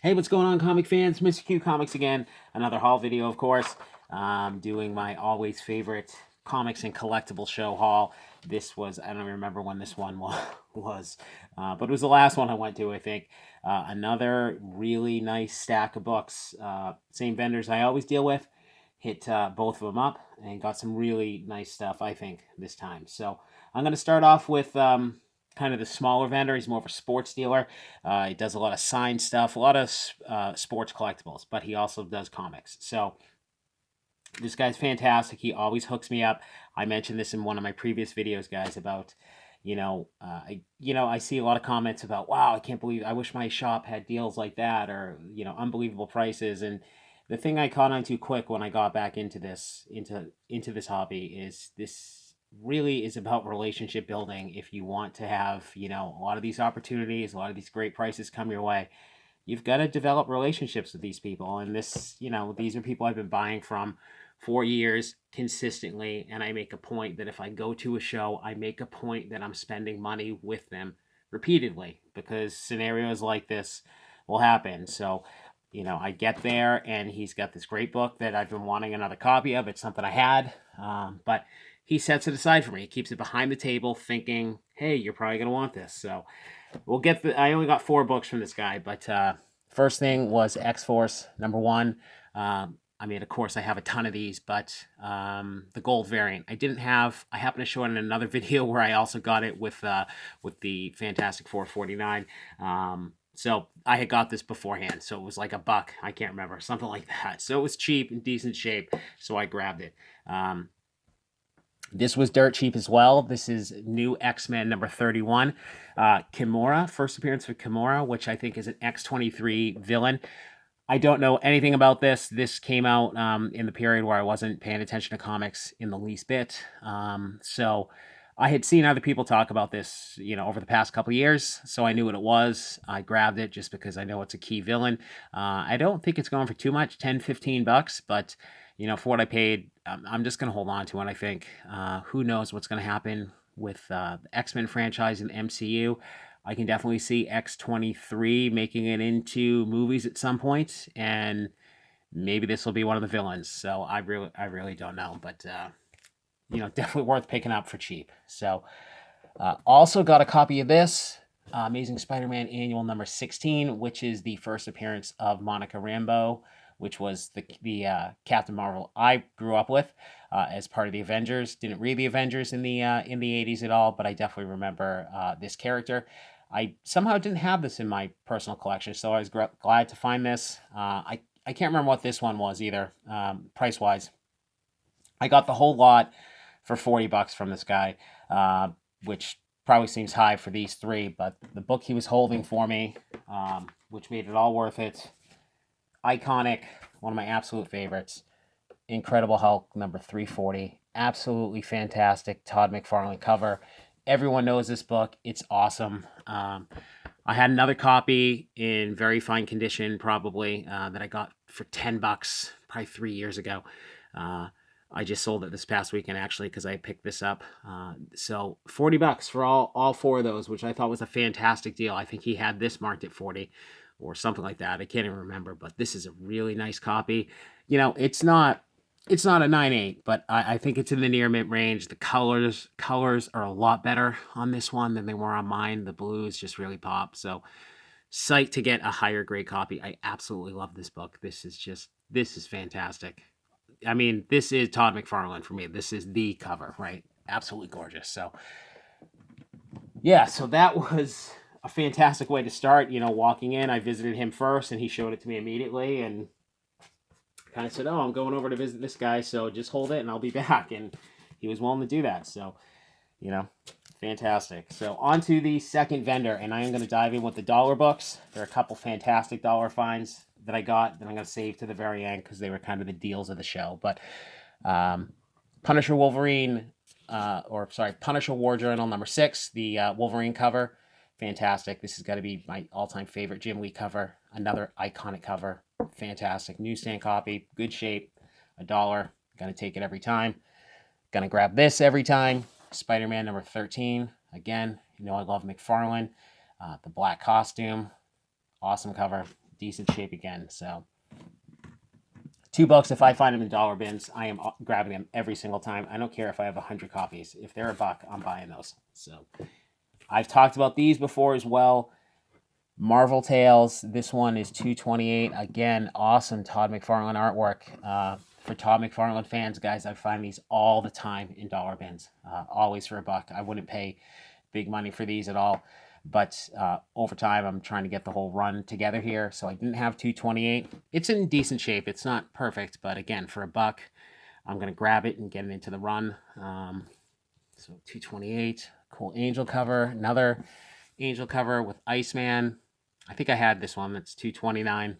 Hey, what's going on, comic fans? Mr. Q Comics again. Another haul video, of course. Doing my always favorite comics and collectible show haul. This was, I don't even remember when this one was, but it was the last one I went to, I think. Another really nice stack of books. Same vendors I always deal with. Hit both of them up and got some really nice stuff, I think, this time. So I'm going to start off with kind of the smaller vendor. He's more of a sports dealer. He does a lot of signed stuff, a lot of sports collectibles, but he also does comics. So this guy's fantastic. He always hooks me up. I mentioned this in one of my previous videos, guys, about I see a lot of comments about, wow, I can't believe, I wish my shop had deals like that, or unbelievable prices. And the thing I caught on too quick when I got back into this hobby is this really is about relationship building. If you want to have a lot of these opportunities, a lot of these great prices come your way, you've got to develop relationships with these people. And these are people I've been buying from for years consistently. And I make a point that if I go to a show, I make a point that I'm spending money with them repeatedly, because scenarios like this will happen. So, I get there and he's got this great book that I've been wanting another copy of. It's something I had, but he sets it aside for me. He keeps it behind the table thinking, hey, you're probably going to want this. So I only got 4 books from this guy, but first thing was X-Force #1. Of course, I have a ton of these, but the gold variant I happened to show it in another video where I also got it with the Fantastic Four 49. So I had got this beforehand, so it was like $1. I can't remember, something like that. So it was cheap and decent shape, so I grabbed it. This was dirt cheap as well. This is new X-Men #31. Kimura, first appearance of Kimura, which I think is an X-23 villain. I don't know anything about this. This came out in the period where I wasn't paying attention to comics in the least bit. So I had seen other people talk about this, over the past couple of years. So I knew what it was. I grabbed it just because I know it's a key villain. I don't think it's going for too much, $10-15, but for what I paid, I'm just going to hold on to it, I think. Who knows what's going to happen with the X-Men franchise in the MCU. I can definitely see X-23 making it into movies at some point, and maybe this will be one of the villains. So I really don't know, but definitely worth picking up for cheap. So also got a copy of this Amazing Spider-Man Annual #16, which is the first appearance of Monica Rambeau, which was the Captain Marvel I grew up with as part of the Avengers. Didn't read the Avengers in the 80s at all, but I definitely remember this character. I somehow didn't have this in my personal collection, so I was glad to find this. I can't remember what this one was either, price wise. I got the whole lot for $40 from this guy, which probably seems high for these 3, but the book he was holding for me, which made it all worth it. Iconic, one of my absolute favorites. Incredible Hulk #340. Absolutely fantastic Todd McFarlane cover. Everyone knows this book. It's awesome. I had another copy in very fine condition, probably, that I got for $10, probably 3 years ago. I just sold it this past weekend, actually, because I picked this up. So $40 for all 4 of those, which I thought was a fantastic deal. I think he had this marked at 40 or something like that. I can't even remember, but this is a really nice copy. It's not a 9.8, but I think it's in the near mid range. The colors are a lot better on this one than they were on mine. The blues just really pop. So psyched to get a higher grade copy. I absolutely love this book. This is fantastic. This is Todd McFarlane for me. This is the cover, right? Absolutely gorgeous. So yeah, so that was a fantastic way to start. Walking in, I visited him first and he showed it to me immediately and kind of said, oh, I'm going over to visit this guy, so just hold it and I'll be back. And he was willing to do that. So, fantastic. So on to the second vendor, and I am going to dive in with the dollar books. There are a couple fantastic dollar finds that I got that I'm going to save to the very end because they were kind of the deals of the show. But Punisher Wolverine, Punisher War Journal #6, the Wolverine cover. Fantastic. This has got to be my all-time favorite Jim Lee cover. Another iconic cover. Fantastic. Newsstand copy. Good shape. $1. Gonna take it every time. Gonna grab this every time. Spider-Man #13. Again, I love McFarlane. The black costume. Awesome cover. decent shape again. So $2 if I find them in dollar bins. I am grabbing them every single time. I don't care if I have 100 copies. If they're $1, I'm buying those. So I've talked about these before as well. Marvel Tales. This one is $2.28. Again, awesome Todd McFarlane artwork. For Todd McFarlane fans, guys, I find these all the time in dollar bins. Always for $1. I wouldn't pay big money for these at all. But over time, I'm trying to get the whole run together here. So I didn't have $2.28. It's in decent shape. It's not perfect. But again, for $1, I'm going to grab it and get it into the run. So $2.28. Cool angel cover. Another angel cover with Iceman. I think I had this one. That's $2.29.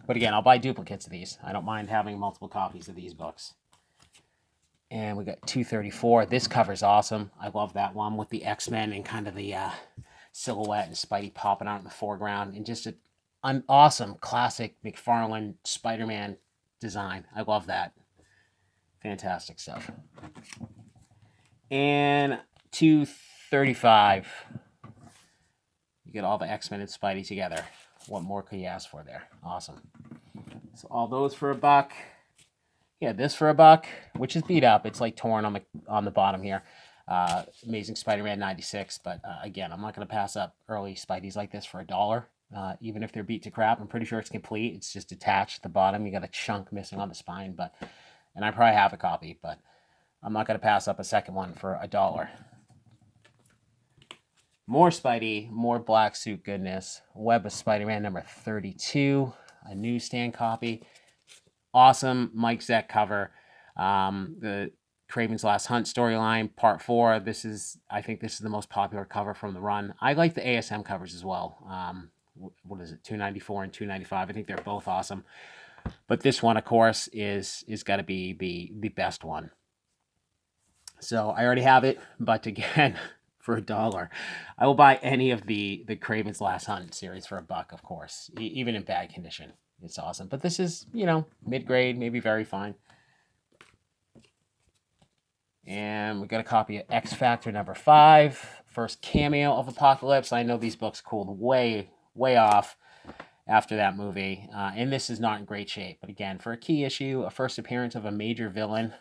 But again, I'll buy duplicates of these. I don't mind having multiple copies of these books. And we got $2.34. This cover's awesome. I love that one with the X-Men and kind of the silhouette and Spidey popping out in the foreground. And just an awesome classic McFarlane Spider-Man design. I love that. Fantastic stuff. And $2.35. You get all the X-Men and Spidey together. What more could you ask for there? Awesome. So all those for $1. Yeah, this for $1, which is beat up. It's like torn on the bottom here. Amazing Spider-Man 96. But again, I'm not going to pass up early Spideys like this for $1. Even if they're beat to crap, I'm pretty sure it's complete. It's just attached at the bottom. You got a chunk missing on the spine. And I probably have a copy, but I'm not going to pass up a second one for $1. More Spidey, more black suit goodness. Web of Spider-Man number 32, a newsstand copy. Awesome Mike Zeck cover. The Kraven's Last Hunt storyline, part 4. I think this is the most popular cover from the run. I like the ASM covers as well. What is it, $2.94 and $2.95? I think they're both awesome. But this one, of course, is got to be the best one. So I already have it, but again, for $1, I will buy any of the Kraven's Last Hunt series for $1, of course, even in bad condition. It's awesome. But this is, mid-grade, maybe very fine. And we got a copy of X Factor number 5, first cameo of Apocalypse. I know these books cooled way off after that movie. And this is not in great shape. But again, for a key issue, a first appearance of a major villain,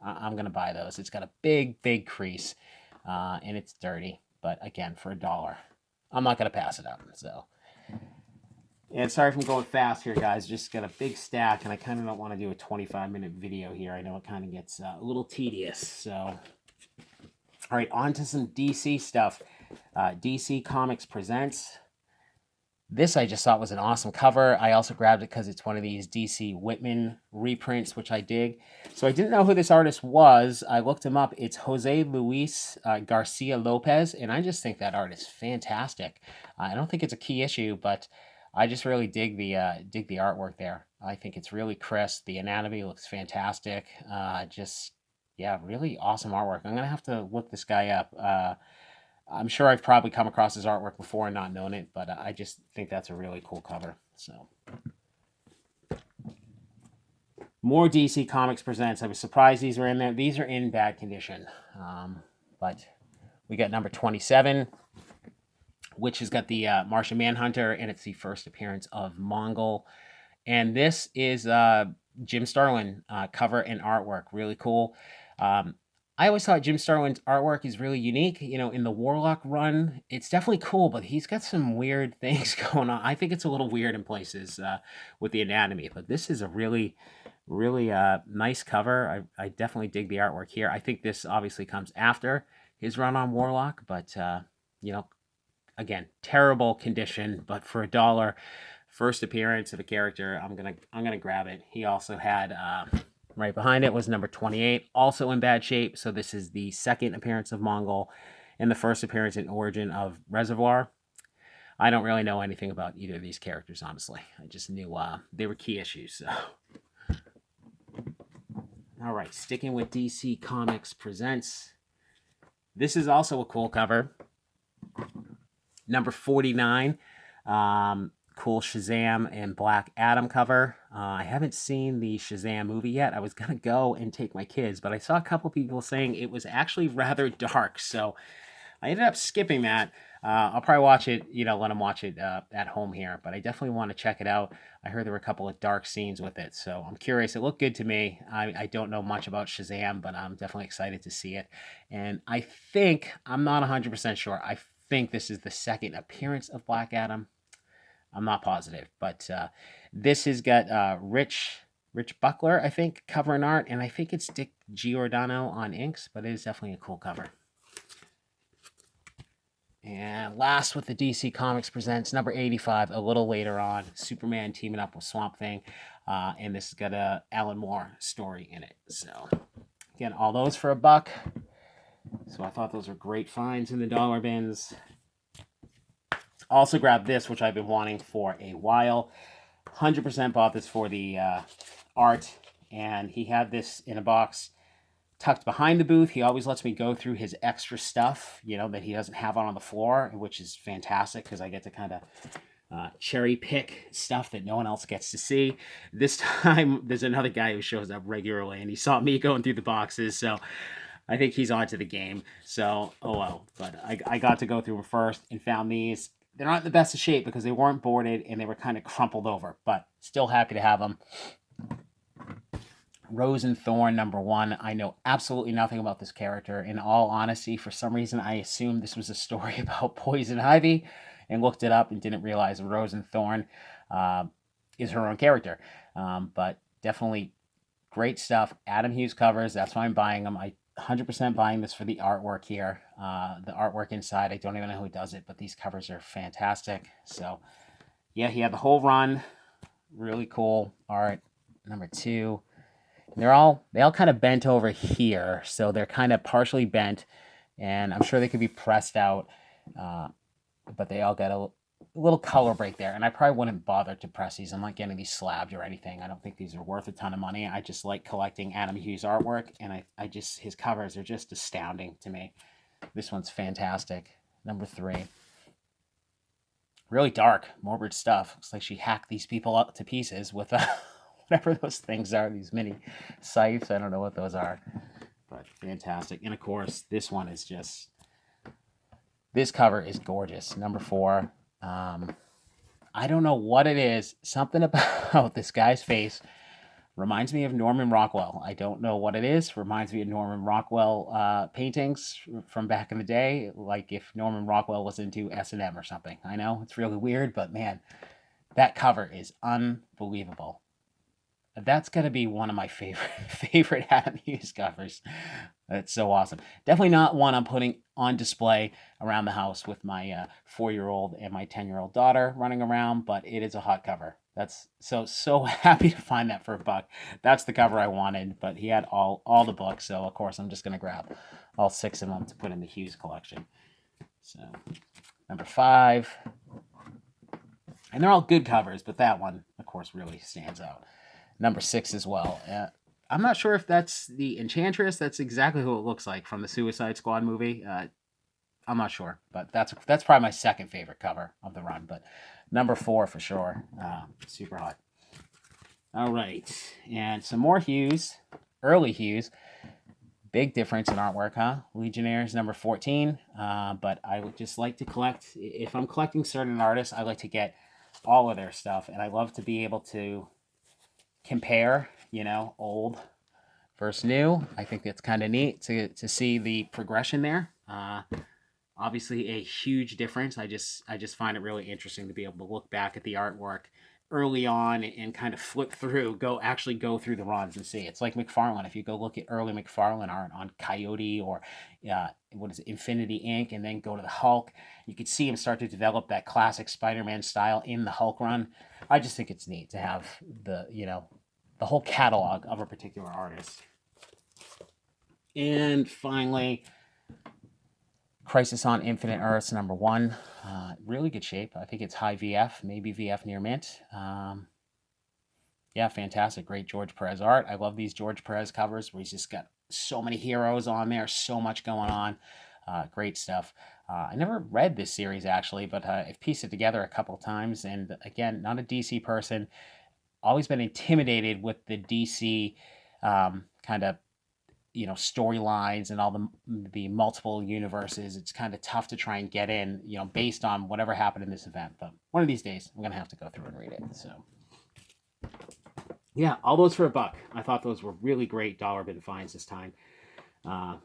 I'm going to buy those. It's got a big crease. And it's dirty, but again, for $1, I'm not going to pass it up. So, and sorry if I'm going fast here, guys. Just got a big stack, and I kind of don't want to do a 25-minute video here. I know it kind of gets a little tedious. So, all right, on to some DC stuff. DC Comics presents. This I just thought was an awesome cover. I also grabbed it because it's one of these DC Whitman reprints, which I dig. So I didn't know who this artist was. I looked him up. It's Jose Luis Garcia Lopez, and I just think that art is fantastic. I don't think it's a key issue, but I just really dig the artwork there. I think it's really crisp. The anatomy looks fantastic. Really awesome artwork. I'm gonna have to look this guy up. I'm sure I've probably come across his artwork before and not known it, but I just think that's a really cool cover. So, more DC Comics presents. I was surprised these were in there. These are in bad condition, but we got number 27, which has got the Martian Manhunter, and it's the first appearance of Mongol. And this is Jim Starlin cover and artwork. Really cool. I always thought Jim Starlin's artwork is really unique. In the Warlock run, it's definitely cool, but he's got some weird things going on. I think it's a little weird in places with the anatomy, but this is a really nice cover. I definitely dig the artwork here. I think this obviously comes after his run on Warlock, but again, terrible condition, but for $1, first appearance of a character, I'm gonna grab it. He also had right behind it was number 28, also in bad shape. So this is the second appearance of Mongol and the first appearance in Origin of Reservoir. I don't really know anything about either of these characters, honestly. I just knew they were key issues. So, all right, sticking with DC Comics presents. This is also a cool cover. Number 49. Cool Shazam and Black Adam cover. I haven't seen the Shazam movie yet. I was going to go and take my kids, but I saw a couple people saying it was actually rather dark, so I ended up skipping that. I'll probably watch it, let him watch it at home here, but I definitely want to check it out. I heard there were a couple of dark scenes with it, so I'm curious. It looked good to me. I don't know much about Shazam, but I'm definitely excited to see it. And I think, I'm not 100% sure, I think this is the second appearance of Black Adam. I'm not positive, but this has got Rich Buckler, I think, covering art, and I think it's Dick Giordano on inks, but it is definitely a cool cover. And last with the DC Comics presents number 85, a little later on, Superman teaming up with Swamp Thing, and this has got a Alan Moore story in it. So again, all those for $1. So I thought those were great finds in the dollar bins. Also grabbed this, which I've been wanting for a while. 100% bought this for the art, and he had this in a box tucked behind the booth. He always lets me go through his extra stuff, that he doesn't have on the floor, which is fantastic because I get to kind of cherry pick stuff that no one else gets to see. This time, there's another guy who shows up regularly, and he saw me going through the boxes, so I think he's onto the game. So, oh well. But I got to go through them first and found these. They're not in the best of shape because they weren't boarded and they were kind of crumpled over, but still happy to have them. Rose and Thorn #1. I know absolutely nothing about this character. In all honesty, for some reason, I assumed this was a story about Poison Ivy and looked it up and didn't realize Rose and Thorn is her own character. But definitely great stuff. Adam Hughes covers. That's why I'm buying them. I 100% buying this for the artwork here. The artwork inside, I don't even know who does it, but these covers are fantastic. So, yeah, he had the whole run. Really cool art. #2. They all kind of bent over here, so they're kind of partially bent, and I'm sure they could be pressed out, but they all got a little color break there, and I probably wouldn't bother to press these. I'm not getting these slabbed or anything. I don't think these are worth a ton of money. I just like collecting Adam Hughes artwork, and his covers are just astounding to me. This one's fantastic. #3. Really dark, morbid stuff. Looks like she hacked these people up to pieces with whatever those things are, these mini scythes. I don't know what those are, but fantastic. And of course, this one is just, this cover is gorgeous. #4. I don't know what it is. Something about this guy's face reminds me of Norman Rockwell. I don't know what it is. Reminds me of Norman Rockwell paintings from back in the day, like if Norman Rockwell was into S&M or something. I know it's really weird, but man, that cover is unbelievable. That's going to be one of my favorite Adam Hughes covers. That's so awesome. Definitely not one I'm putting on display around the house with my 4-year-old and my 10-year-old daughter running around, but it is a hot cover. That's so happy to find that for $1. That's the cover I wanted, but he had all the books, so of course I'm just going to grab all 6 of them to put in the Hughes collection. So, #5. And they're all good covers, but that one, of course, really stands out. #6 as well. I'm not sure if that's the Enchantress. That's exactly who it looks like from the Suicide Squad movie. I'm not sure, but that's probably my second favorite cover of the run. But #4 for sure. Super hot. All right, and some more Hughes, early Hughes. Big difference in artwork, huh? Legionnaires #14. But I would just like to collect. If I'm collecting certain artists, I like to get all of their stuff, and I love to be able to compare, old versus new. I think it's kind of neat to see the progression there. Obviously a huge difference. I just find it really interesting to be able to look back at the artwork early on and kind of flip through, go through the runs and see. It's like McFarlane. If you go look at early McFarlane art on Coyote or Infinity Inc., and then go to the Hulk, you could see him start to develop that classic Spider-Man style in the Hulk run. I just think it's neat to have the whole catalog of a particular artist. And finally, Crisis on Infinite Earths #1. Really good shape. I think it's high VF, maybe VF near mint. Yeah, fantastic. Great George Perez art. I love these George Perez covers where he's just got so many heroes on there, so much going on. Great stuff. I never read this series actually, but I've pieced it together a couple times. And again, not a DC person. Always been intimidated with the DC kind of storylines and all the multiple universes. It's kind of tough to try and get in, based on whatever happened in this event. But one of these days, I'm gonna have to go through and read it. So yeah, all those for $1. I thought those were really great dollar bin finds this time. Now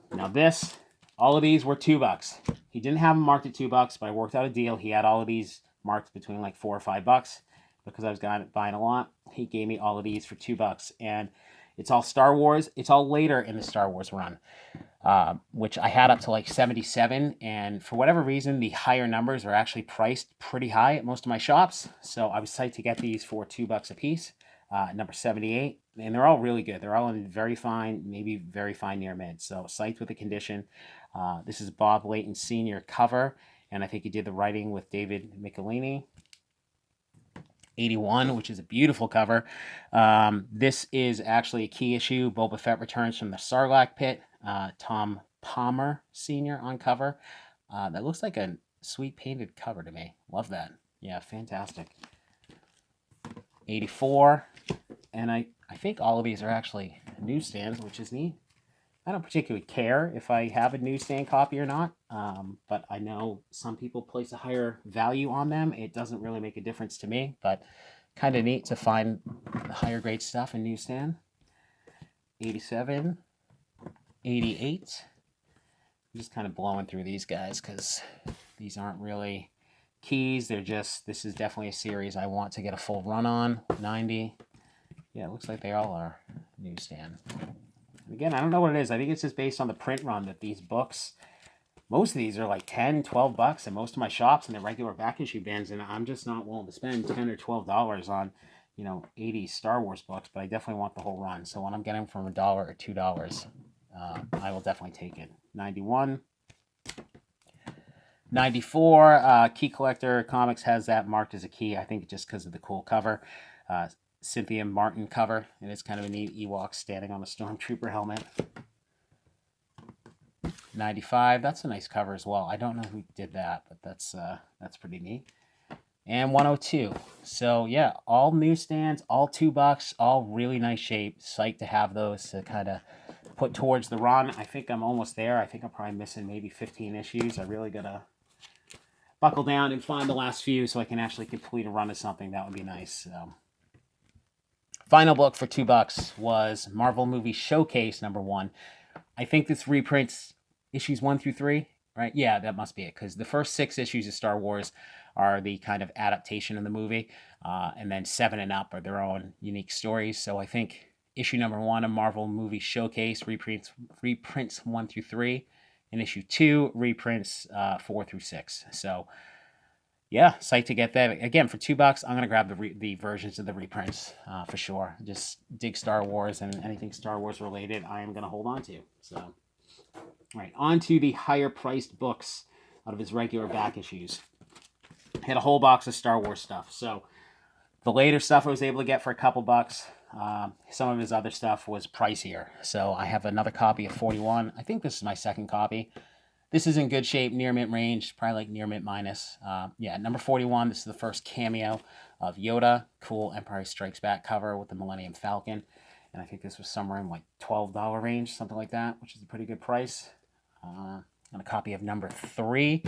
all of these were $2. He didn't have them marked at $2, but I worked out a deal. He had all of these marked between like $4 or $5 because I was buying a lot. He gave me all of these for $2, and it's all Star Wars. It's all later in the Star Wars run, which I had up to like 77, and for whatever reason, the higher numbers are actually priced pretty high at most of my shops. So I was psyched to get these for $2 a piece. Number 78, and they're all really good. They're all in very fine, maybe very fine near mid. So psyched with the condition. This is Bob Layton Sr. cover, and I think he did the writing with David Michelini. 81, which is a beautiful cover. This is actually a key issue. Boba Fett returns from the Sarlacc pit. Tom Palmer Sr. on cover. That looks like a sweet painted cover to me. Love that. Yeah, fantastic. 84, and I think all of these are actually newsstands, which is neat. I don't particularly care if I have a newsstand copy or not, but I know some people place a higher value on them. It doesn't really make a difference to me, but kind of neat to find the higher grade stuff in newsstand. 87, 88. I'm just kind of blowing through these guys because these aren't really keys. This is definitely a series I want to get a full run on. 90. Yeah, it looks like they all are newsstand. Again, I don't know what it is. I think it's just based on the print run that these books, most of these are like $10, $12 in most of my shops and the regular back issue bins, and I'm just not willing to spend $10 or $12 on, 80 Star Wars books, but I definitely want the whole run. So when I'm getting them from $1 or $2, I will definitely take it. 91. 94, Key Collector Comics has that marked as a key, I think just because of the cool cover. Cynthia Martin cover, and it's kind of a neat Ewok standing on a Stormtrooper helmet. 95, that's a nice cover as well. I don't know who did that, but that's pretty neat. And 102. So yeah, all newsstands, all $2, all really nice shape. Psyched to have those to kind of put towards the run. I think I'm almost there. I think I'm probably missing maybe 15 issues. I really gotta buckle down and find the last few so I can actually complete a run of something. That would be nice. So. Final book for $2 was Marvel Movie Showcase #1. I think this reprints issues 1 through 3, right? Yeah, that must be it, because the first 6 issues of Star Wars are the kind of adaptation of the movie, and then 7 and up are their own unique stories. So I think issue #1 of Marvel Movie Showcase reprints 1 through 3, and issue 2 reprints 4 through 6. So yeah, psyched to get that. Again, for $2, I'm going to grab the versions of the reprints for sure. Just dig Star Wars, and anything Star Wars related, I am going to hold on to. So, all right, on to the higher priced books out of his regular back issues. Had a whole box of Star Wars stuff. So the later stuff I was able to get for a couple bucks. Some of his other stuff was pricier. So I have another copy of 41. I think this is my second copy. This is in good shape, near mint range, probably like near mint minus. Yeah, number 41, this is the first cameo of Yoda. Cool Empire Strikes Back cover with the Millennium Falcon. And I think this was somewhere in like $12 range, something like that, which is a pretty good price. And a copy of number 3.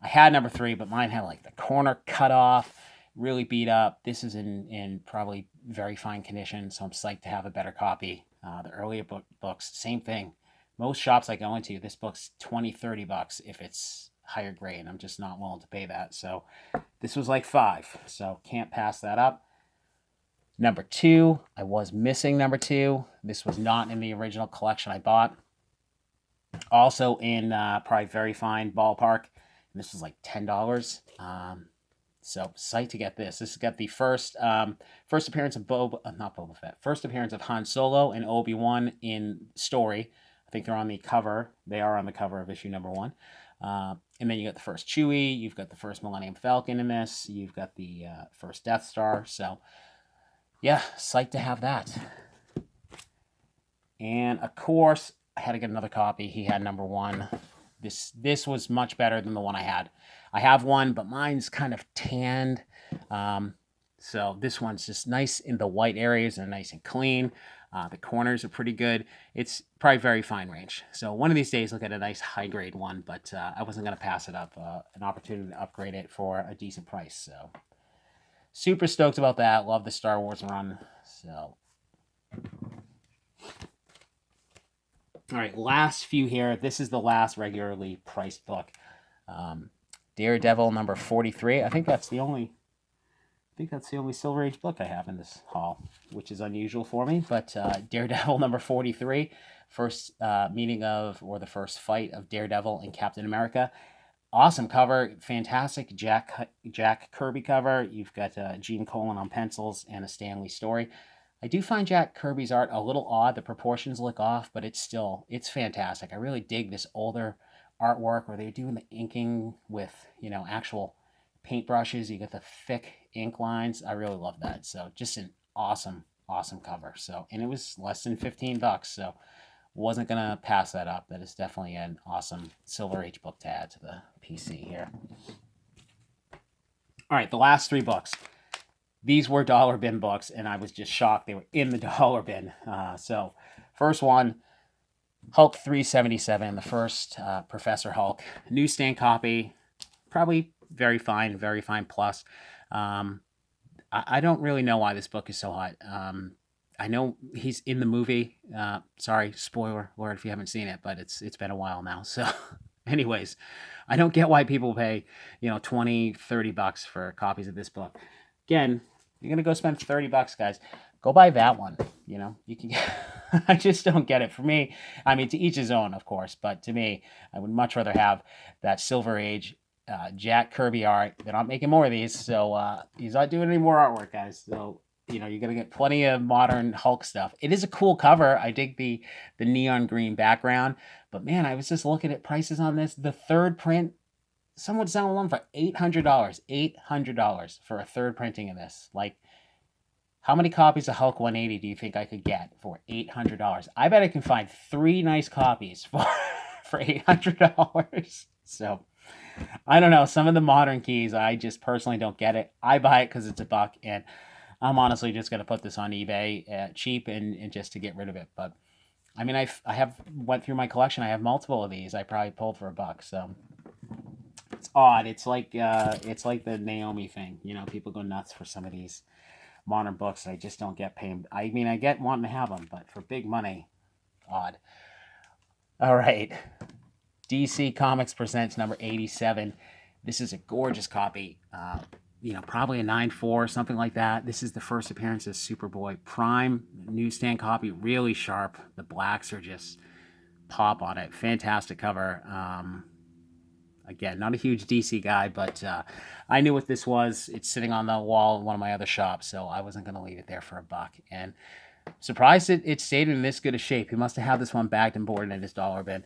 I had number 3, but mine had like the corner cut off, really beat up. This is in probably very fine condition, so I'm psyched to have a better copy. The earlier books, same thing. Most shops I go into, this book's $20, $30 if it's higher grade. I'm just not willing to pay that. So this was like $5, so can't pass that up. Number 2, I was missing number 2. This was not in the original collection I bought. Also in probably very fine ballpark. And this was like $10. So psyched to get this. This has got the first appearance of first appearance of Han Solo and Obi-Wan in story. I think they're on the cover. They are on the cover of issue #1. And then you got the first Chewie. You've got the first Millennium Falcon in this. You've got the first Death Star. So, yeah, psyched to have that. And, of course, I had to get another copy. He had #1. This was much better than the one I had. I have one, but mine's kind of tanned. So this one's just nice in the white areas and nice and clean. The corners are pretty good. It's probably very fine range. So one of these days, I'll get a nice high grade one, but I wasn't going to pass it up. An opportunity to upgrade it for a decent price. So super stoked about that. Love the Star Wars run. So, all right, last few here. This is the last regularly priced book. Daredevil number 43. I think that's the only Silver Age book I have in this haul, which is unusual for me. But Daredevil number 43, first meeting of, or the first fight of Daredevil and Captain America. Awesome cover, fantastic Jack Kirby cover. You've got Gene Colan on pencils and a Stan Lee story. I do find Jack Kirby's art a little odd. The proportions look off, but it's fantastic. I really dig this older artwork where they're doing the inking with, actual paintbrushes. You get the thick ink lines. I really love that. So just an awesome cover. So, and it was less than $15, so wasn't gonna pass that up. That is definitely an awesome Silver Age book to add to the PC here. All right, the last 3 books. These were dollar bin books, and I was just shocked they were in the dollar bin. So first one, Hulk 377, the first Professor Hulk newsstand copy, probably very fine plus. I don't really know why this book is so hot. I know he's in the movie. Sorry, spoiler alert if you haven't seen it, but it's been a while now. So anyways, I don't get why people pay, $20-$30 for copies of this book. Again, you're going to go spend $30, guys. Go buy that one. You can get, I just don't get it. For me, I mean, to each his own, of course, but to me, I would much rather have that Silver Age Jack Kirby art. They're not making more of these, so he's not doing any more artwork, guys. So you're gonna get plenty of modern Hulk stuff. It is a cool cover. I dig the neon green background, but man, I was just looking at prices on this. The third print, someone selling one for $800. $800 for a third printing of this. Like, how many copies of Hulk 180 do you think I could get for $800? I bet I can find 3 nice copies for $800. So I don't know. Some of the modern keys, I just personally don't get it. I buy it because it's $1, and I'm honestly just going to put this on eBay cheap and just to get rid of it. But I mean, I have went through my collection. I have multiple of these. I probably pulled for $1. So it's odd. It's like the Naomi thing. People go nuts for some of these modern books. I just don't get paid. I mean, I get wanting to have them, but for big money, odd. All right. DC Comics presents number 87. This is a gorgeous copy. Probably a 9.4, something like that. This is the first appearance of Superboy Prime newsstand copy. Really sharp. The blacks are just pop on it. Fantastic cover. Again, not a huge DC guy, but I knew what this was. It's sitting on the wall in one of my other shops, so I wasn't going to leave it there for $1. And surprised it stayed in this good a shape. He must have had this one bagged and boarded in his dollar bin,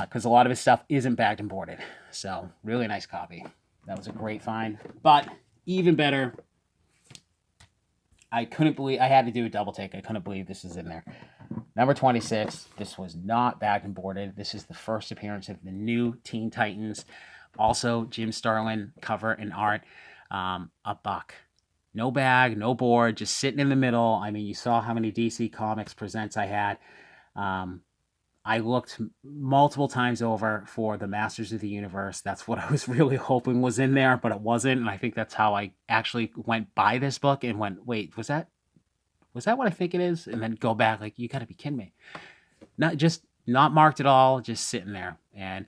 because a lot of his stuff isn't bagged and boarded. So really nice copy. That was a great find. But even better, I couldn't believe, I had to do a double take. I couldn't believe this is in there. Number 26, this was not bagged and boarded. This is the first appearance of the new Teen Titans. Also, Jim Starlin cover and art. $1. No bag, no board, just sitting in the middle. I mean, you saw how many DC Comics presents I had. I looked multiple times over for the Masters of the Universe. That's what I was really hoping was in there, but it wasn't. And I think that's how I actually went by this book and went, wait, was that what I think it is? And then go back like, you gotta be kidding me. Not marked at all, just sitting there. And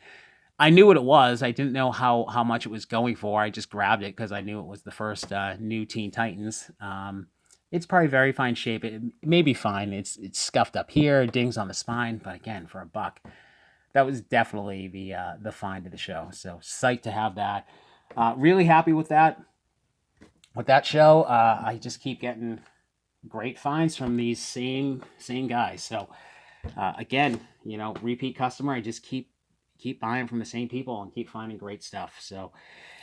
I knew what it was. I didn't know how much it was going for. I just grabbed it because I knew it was the first new Teen Titans. It's probably very fine shape. It may be fine. It's scuffed up here, dings on the spine, but again, for $1, that was definitely the find of the show. So psyched to have that. Really happy with that. With that show, I just keep getting great finds from these same guys. So again, repeat customer. I just keep buying from the same people and keep finding great stuff. So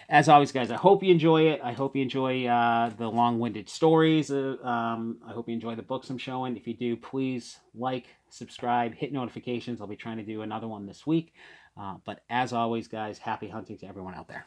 as always, guys, I hope you enjoy it. I hope you enjoy the long-winded stories. I hope you enjoy the books I'm showing. If you do, please like, subscribe, hit notifications. I'll be trying to do another one this week. But as always, guys, happy hunting to everyone out there.